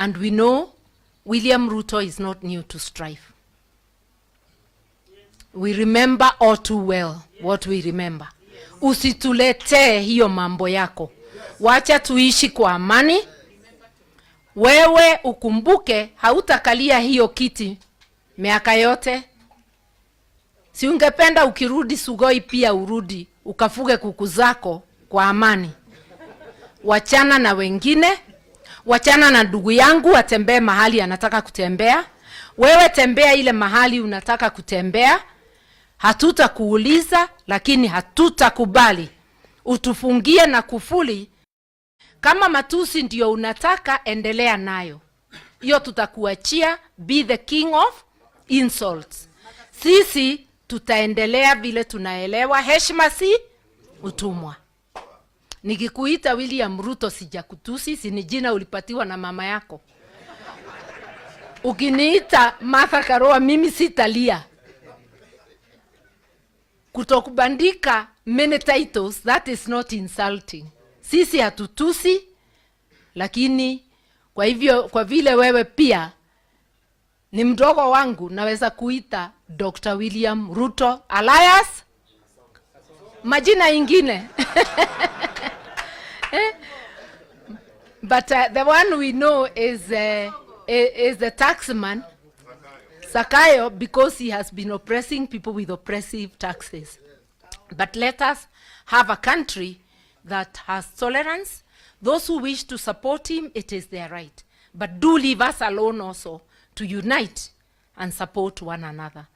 And we know William Ruto is not new to strife. We remember all too well what we remember. Usitulete hiyo mambo yako. Wacha tuishi kwa amani. Wewe ukumbuke hautakalia hiyo kiti miaka yote. Si ungependa ukirudi Sugoi pia urudi ukafuge kuku zako kwa amani. Wachana na wengine, wachana na ndugu yangu atembee mahali anataka kutembea. Wewe tembea ile mahali unataka kutembea. Hatutakuuliza, lakini hatutakubali utufungie na kufuli. Kama matusi ndio unataka, endelea nayo. Hiyo tutakuachia. Be the king of insults. Sisi tutaendelea vile tunaelewa heshima si utumwa. Nikikuita William Ruto sijakutusi, si ni jina ulipatiwa na mama yako. Ukiniita Martha Karua mimi sitalia. Kutokubandika many titles, that is not insulting. Sisi hatutusi, lakini kwa hivyo, kwa vile wewe pia ni mdogo wangu, naweza kuita Dr. William Ruto alias majina ingine. But the one we know is the taxman Sakayo, because he has been oppressing people with oppressive taxes. But let us have a country that has tolerance. Those who wish to support him, it is their right. But do leave us alone also to unite and support one another.